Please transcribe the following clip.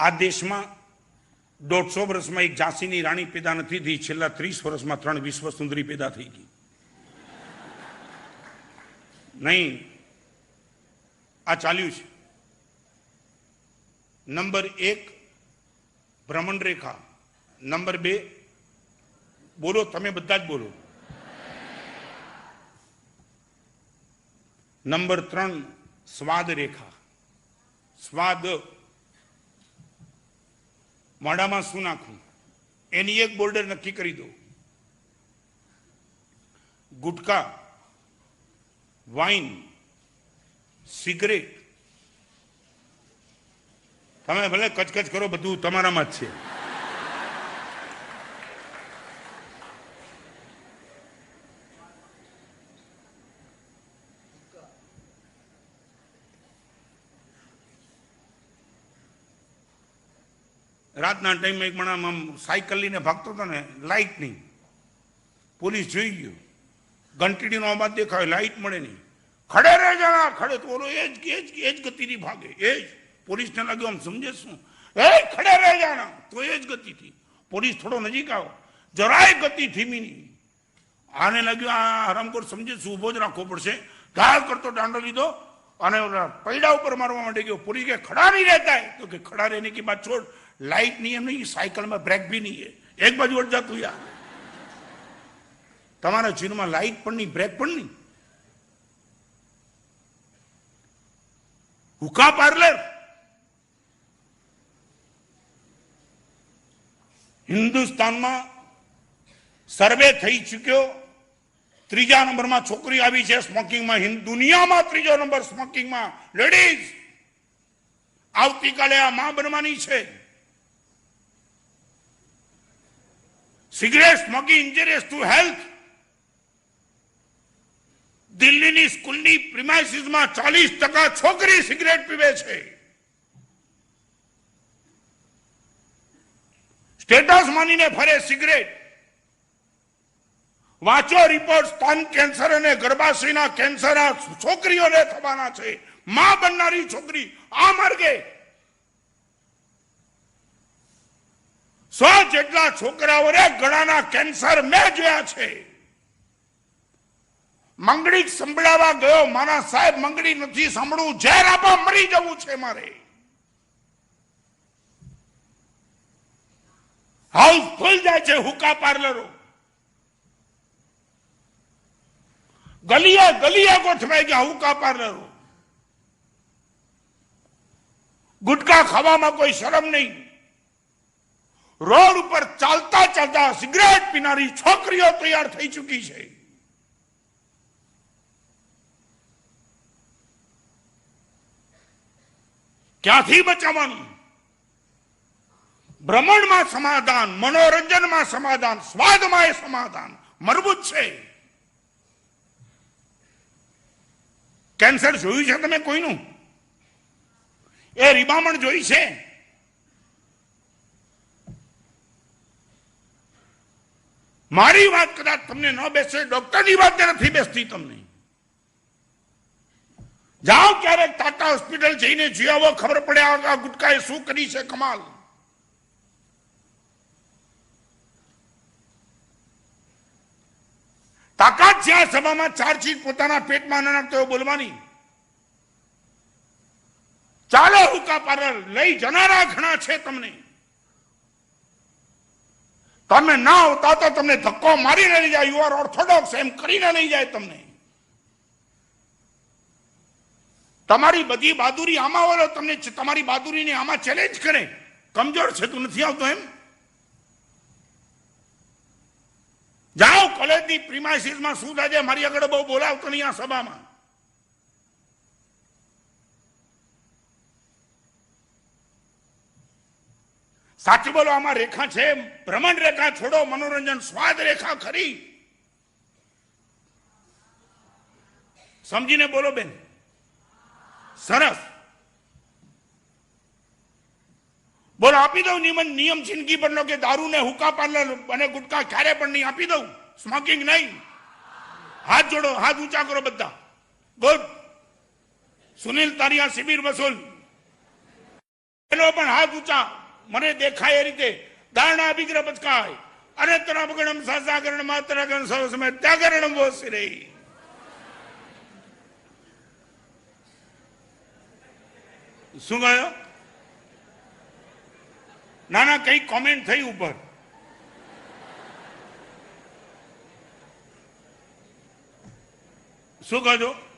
આ દેશમાં 150 વર્ષમાં એક ઝાંસીની રાણી પેદા નથી થઈ, છેલ્લા 30 વર્ષમાં 3 વિશ્વ સુંદરી પેદા થઈ ગઈ. નહીં, આ ચાલ્યું છે. નંબર 1 ભ્રમણ રેખા, નંબર 2 બોલો, તમે બધા જ બોલો. નંબર 3 સ્વાદ રેખા. સ્વાદ, મોઢામાં શું નાખવું એની એક બોર્ડર નક્કી કરી દો. ગુટકા, વાઇન, સિગરેટ, તમે ભલે કચકચ કરો, બધું તમારામાં જ છે. રાતના ટાઈમે એક માણસ આમ સાયકલ લઈને ભાગતો હતો ને, લાઇટ નહીં, પોલીસ જોઈ ગયો, ઘંટડીનો અવાજ દેખાય, લાઇટ મળે નહીં, ખડે રહે જણા, ખડે તો ઓલો એ જ ગતિથી ભાગે. એ જ પોલીસને લાગ્યું આમ સમજે શું, એ ખડે રહે જાણા, તો એ જ ગતિથી. પોલીસ થોડો નજીક આવ્યો, જરાય ગતિ ધીમી નહીં. આને લાગ્યું આ હરામખોર સમજે શું, ઉભો જ રાખવો પડશે. ઘાલ કરતો દાંડો લીધો અને પૈડા ઉપર મારવા માટે ગયો. પોલીસ કે ખડા નહીં રહેતા है, तो કે खड़ा रहने की बात छोड़, लाइट नहीं है, नहीं साइकिल में ब्रेक भी नहीं है, एक बाजू अट जाતું યાર. તમારા જીવનમાં લાઇટ પણ નહીં, બ્રેક પણ નહીં. હુકા પાર્લર, હિન્દુસ્તાનમાં સર્વે થઈ ચૂક્યો, 3જા નંબરમાં છોકરી આવી છે સ્મોકિંગમાં. દુનિયામાં 3જો નંબર સ્મોકિંગમાં. લેડીઝ, આવતીકાલે આ માં બનવાની છે. Cigarette smoking injurious to health. દિલ્હીની સ્કૂલની પ્રિમાઇસીસમાં 40% છોકરી સિગરેટ પીવે છે. સ્ટેટસ માનીને ફરે સિગરેટ. વાંચો રિપોર્ટ, સ્તન કેન્સર અને ગર્ભાશયના કેન્સર આ છોકરીઓને થવાના છે. માં બનનારી છોકરી આ માર્ગે. 100 જેટલા છોકરાઓને ગળાના કેન્સર મેં જોયા છે. મંગળી સંભળાવા ગયો, મારા સાહેબ મંગળી નથી સાંભળવું, ઝેર આપા મરી જવું છે મારે. હાઉસ ફૂલ જાય છે હુકા પાર્લરો. ગલીએ ગલીએ ગોઠવાઈ ગયા હુકા પાર્લરો. ગુટકા ખાવામાં કોઈ શરમ નહીં. રોડ ઉપર ચાલતા ચાલતા સિગરેટ પીનારી છોકરીઓ તૈયાર થઈ ચૂકી છે. ક્યાંથી બચાવવાનું? ભ્રમણમાં સમાધાન, મનોરંજનમાં સમાધાન, સ્વાદમાં સમાધાન. મરબૂત છે. કેન્સર જોયું છે તમે કોઈનું? એ રીબામણ જોઈ છે? મારી વાત કદાચ તમને ન બેસે, ડોક્ટરની વાત નથી બેસતી તમને. જાઓ ક્યારેક ટાટા હોસ્પિટલ જઈને જોઈ આવો, ખબર પડે આ ગુટકાએ શું કરી છે કમાલ. તાકાત છે આ સભામાં 4 ચીજ પોતાના પેટમાં ન નાખતો બોલવાની. ચાલો હુકા પાર્લર લઈ જનારા ઘણા છે તમને. તમે ના આવતા તો તમને ધક્કો મારીને લઈ જાય. યુ આર ઓર્થોડોક્સ એમ કરીને લઈ જાય તમને. તમારી બધી બહાદુરી આમાં ઓલો તમને તમારી બહાદુરીને આમાં ચેલેન્જ કરે. કમજોર છે તું, નથી આવતો એમ. જાઓ કોલેજની પ્રિમાઇસીસમાં શું થાય છે, મારી આગળ બહુ બોલાવતો નહીં આ સભામાં. સાચું બોલો, આમાં રેખા છે. ભ્રમણ રેખા છોડો, મનોરંજન સ્વાદ રેખા ખરી. સમજીને બોલો બેન. સરસ બોલો. આપી દઉં નિયમ જિંદગી પરનો કે દારૂ ને હુકા પાર્લર અને ગુટકા ક્યારે પણ નહીં. આપી દઉં, સ્મોકિંગ નહીં. હાથ જોડો, હાથ ઊંચા કરો બધા. ગુડ. સુનિલ તારિયા, શિબિર વસૂલ. એનો પણ હાથ ઊંચા મને દેખાય એ રીતે દારણા વિગ્રહ પચકાય અને તરાપગણમ સાસાકરણ માત્રાકરણ સૌ સમય ત્યાગરણ બોસી રહી. શું ગયો? ના ના કઈ કોમેન્ટ થઈ ઉપર? શું કહો છો?